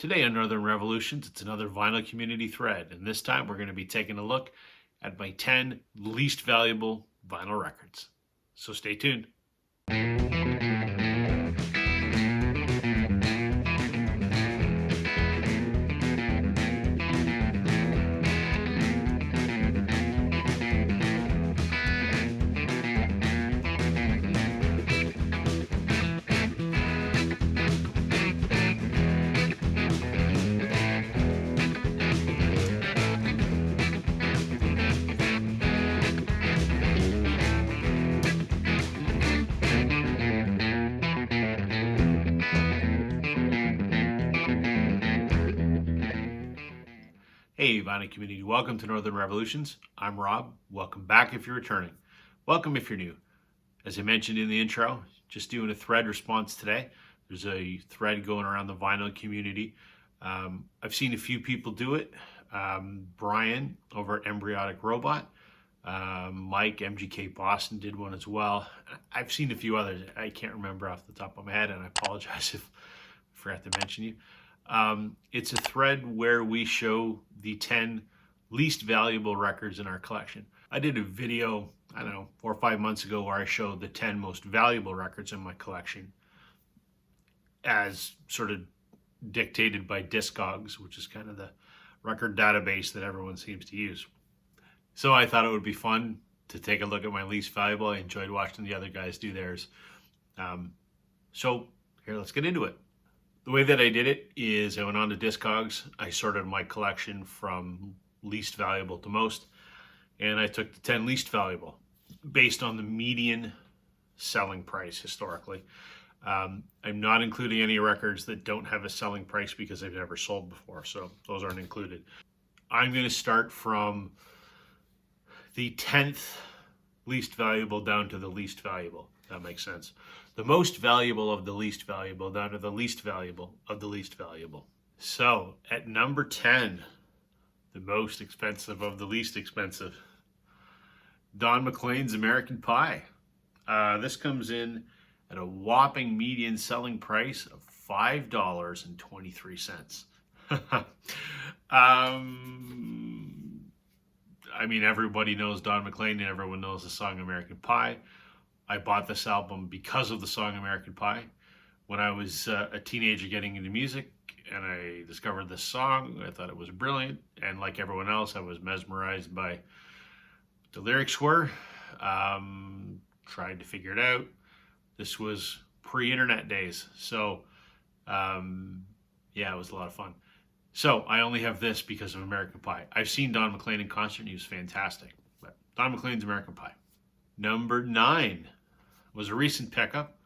Today on Northern Revolutions, it's another vinyl community thread, and this time we're going to be taking a look at my 10 least valuable vinyl records. So stay tuned. Hey, vinyl community, welcome to Northern Revolutions. I'm Rob. Welcome back if you're returning. Welcome if you're new. As I mentioned in the intro, just doing a thread response today. There's a thread going around the vinyl community. I've seen a few people do it. Brian over at Embryonic Robot. Mike, MGK Boston did one as well. I've seen a few others. I can't remember off the top of my head, and I apologize if I forgot to mention you. It's a thread where we show the 10 least valuable records in our collection. I did a video, I don't know, 4 or 5 months ago where I showed the 10 most valuable records in my collection as sort of dictated by Discogs, which is kind of the record database that everyone seems to use. So I thought it would be fun to take a look at my least valuable. I enjoyed watching the other guys do theirs. So here, let's get into it. The way that I did it is I went on to Discogs, I sorted my collection from least valuable to most, and I took the 10 least valuable based on the median selling price historically. I'm not including any records that don't have a selling price because they've never sold before, so those aren't included. I'm going to start from the 10th least valuable down to the least valuable. That makes sense. The most valuable of the least valuable down to the least valuable of the least valuable. So at number 10, the most expensive of the least expensive, Don McLean's American Pie. This comes in at a whopping median selling price of $5.23. I mean, everybody knows Don McLean and everyone knows the song American Pie. I bought this album because of the song American Pie. When I was a teenager getting into music and I discovered this song, I thought it was brilliant. And like everyone else, I was mesmerized by what the lyrics were. Tried to figure it out. This was pre-internet days. So yeah, it was a lot of fun. So I only have this because of American Pie. I've seen Don McLean in concert and he was fantastic. But Don McLean's American Pie. Number 9 was a recent pickup,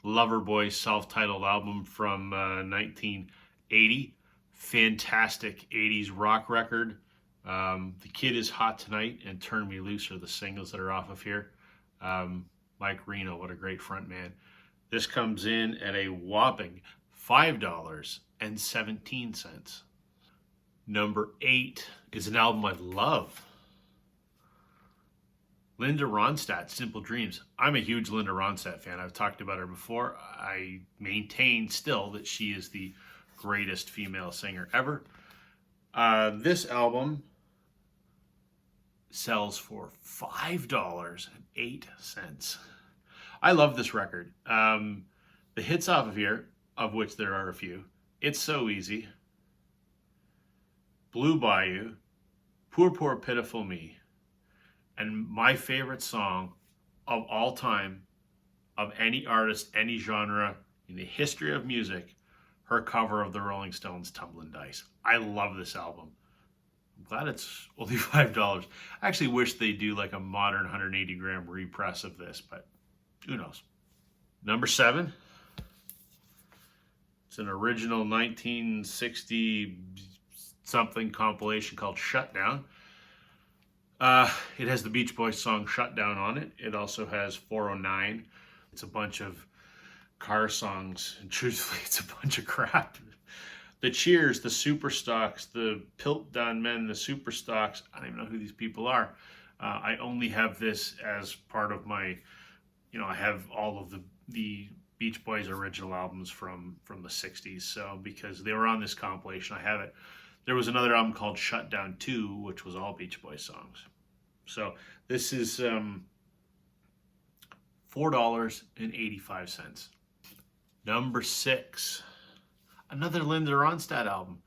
Loverboy's self-titled album from 1980. Fantastic 80s rock record. The Kid Is Hot Tonight and Turn Me Loose are the singles that are off of here. Mike Reno, what a great front man. This comes in at a whopping $5.17. Number 8 is an album I love. Linda Ronstadt, Simple Dreams. I'm a huge Linda Ronstadt fan. I've talked about her before. I maintain still that she is the greatest female singer ever. This album sells for $5.08. I love this record. The hits off of here, of which there are a few, It's So Easy, Blue Bayou, Poor Poor Pitiful Me, and my favorite song of all time, of any artist, any genre, in the history of music, her cover of the Rolling Stones' Tumblin' Dice. I love this album. I'm glad it's only $5. I actually wish they do like a modern 180 gram repress of this, but who knows. Number 7. It's an original 1960 something compilation called Shutdown. It has the Beach Boys song Shutdown on it. It also has 409. It's a bunch of car songs, and truthfully, it's a bunch of crap. The Cheers, the Superstocks, the Piltdown Men, the Superstocks. I don't even know who these people are. I only have this as part of my, I have all of the Beach Boys original albums from the 60s. So because they were on this compilation, I have it. There was another album called Shut Down 2, which was all Beach Boys songs. So this is $4.85. Number 6, another Linda Ronstadt album.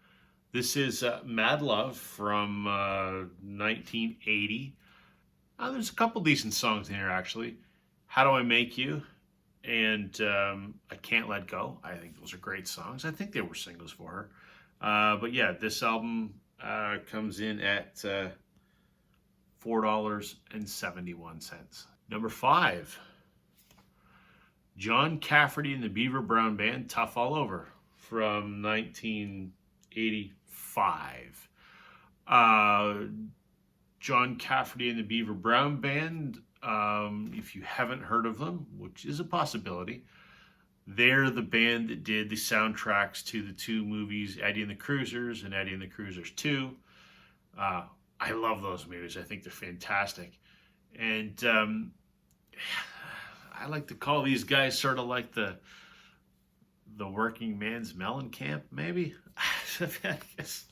This is Mad Love from 1980. There's a couple decent songs in here, actually. How Do I Make You? And I Can't Let Go. I think those are great songs. I think they were singles for her. But yeah, this album comes in at $4.71. Number 5, John Cafferty and the Beaver Brown Band, Tough All Over from 1985. John Cafferty and the Beaver Brown Band, if you haven't heard of them, which is a possibility, they're the band that did the soundtracks to the 2 movies, Eddie and the Cruisers and Eddie and the Cruisers 2. I love those movies. I think they're fantastic. And I like to call these guys sort of like the working man's Mellencamp, maybe. I guess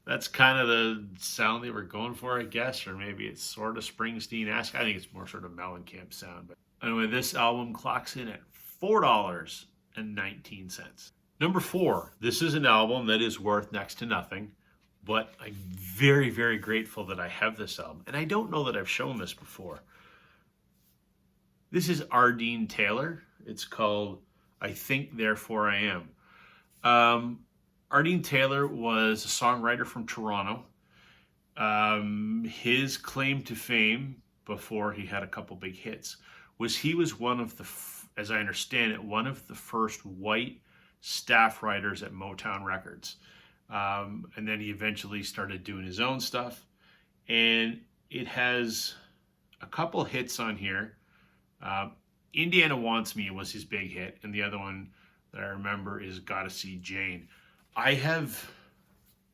that's kind of the sound they were going for, I guess, or maybe it's sort of Springsteen-esque. I think it's more sort of Mellencamp sound. But anyway, this album clocks in at $4.19. Number 4, this is an album that is worth next to nothing, but I'm very, very grateful that I have this album. And I don't know that I've shown this before. This is Ardeen Taylor. It's called I Think Therefore I Am. Ardeen Taylor was a songwriter from Toronto. His claim to fame, before he had a couple big hits, was he was one of the, as I understand it, one of the first white staff writers at Motown Records. And then he eventually started doing his own stuff. And it has a couple hits on here. Indiana Wants Me was his big hit, and the other one that I remember is Gotta See Jane. I have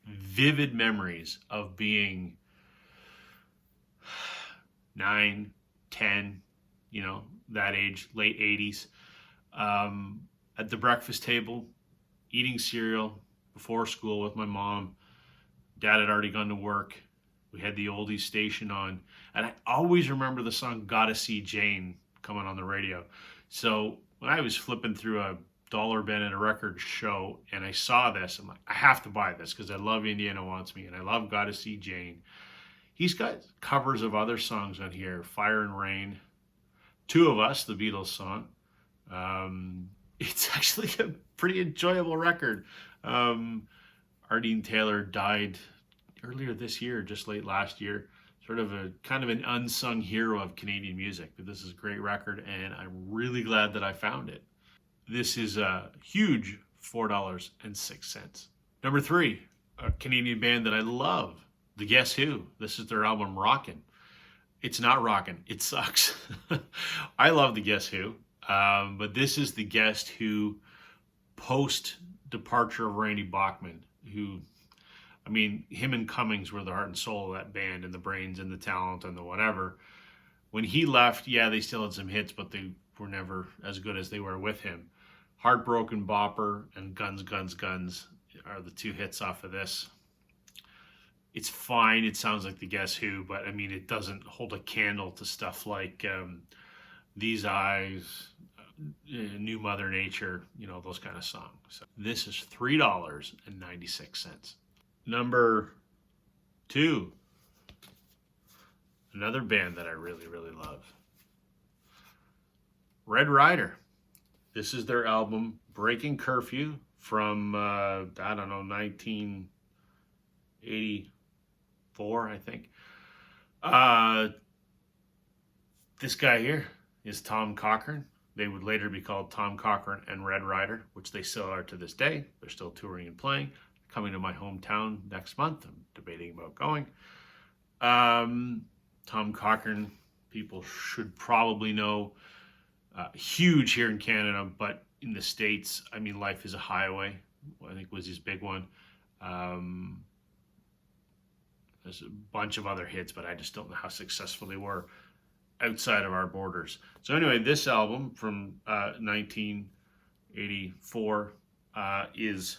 vivid memories of being 9, 10, that age, late 80s, at the breakfast table, eating cereal before school with my mom. Dad had already gone to work. We had the oldies station on, and I always remember the song Gotta See Jane coming on the radio. So when I was flipping through a dollar bin at a record show and I saw this, I'm like, I have to buy this because I love Indiana Wants Me and I love Gotta See Jane. He's got covers of other songs on here, Fire and Rain, Two of Us, the Beatles song. It's actually a pretty enjoyable record. Ardeen Taylor died earlier this year, just late last year. Sort of a kind of an unsung hero of Canadian music, but this is a great record and I'm really glad that I found it. This is a huge $4.06. Number 3, a Canadian band that I love, The Guess Who. This is their album Rockin'. It's not rockin', it sucks. I love The Guess Who, but this is The Guess Who post departure of Randy Bachman, who, I mean, him and Cummings were the heart and soul of that band and the brains and the talent and the whatever. When he left, yeah, they still had some hits, but they were never as good as they were with him. Heartbroken Bopper and Guns, Guns, Guns are the 2 hits off of this. It's fine. It sounds like The Guess Who, but I mean, it doesn't hold a candle to stuff like These Eyes, New Mother Nature, those kind of songs. So this is $3.96. Number 2, another band that I really, really love, Red Rider. This is their album Breaking Curfew from, 1984, I think. This guy here is Tom Cochrane. They would later be called Tom Cochrane and Red Rider, which they still are to this day. They're still touring and playing. Coming to my hometown next month. I'm debating about going. Tom Cochrane, people should probably know. Huge here in Canada, but in the States, I mean, Life is a Highway, I think was his big one. There's a bunch of other hits, but I just don't know how successful they were. outside of our borders. So anyway, this album from 1984 is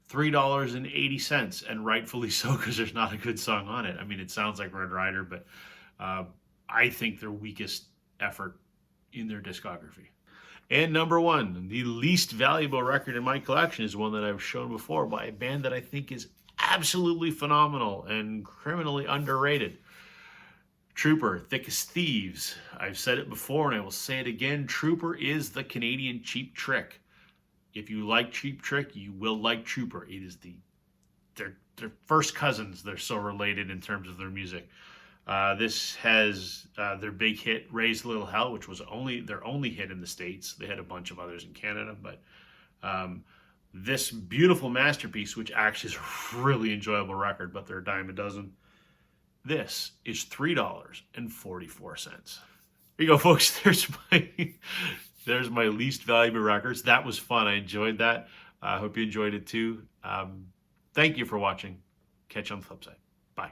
$3.80, and rightfully so, because there's not a good song on it. I mean, it sounds like Red Rider, but I think their weakest effort in their discography. And number one, the least valuable record in my collection, is one that I've shown before by a band that I think is absolutely phenomenal and criminally underrated. Trooper, Thick as Thieves. I've said it before and I will say it again. Trooper is the Canadian Cheap Trick. If you like Cheap Trick, you will like Trooper. It is they're first cousins. They're so related in terms of their music. This has their big hit, Raise Little Hell, which was their only hit in the States. They had a bunch of others in Canada, but this beautiful masterpiece, which actually is a really enjoyable record, but they're a dime a dozen. This is $3.44. There you go, folks. There's my least valuable records. That was fun. I enjoyed that. I hope you enjoyed it too. Thank you for watching. Catch you on the flip side. Bye.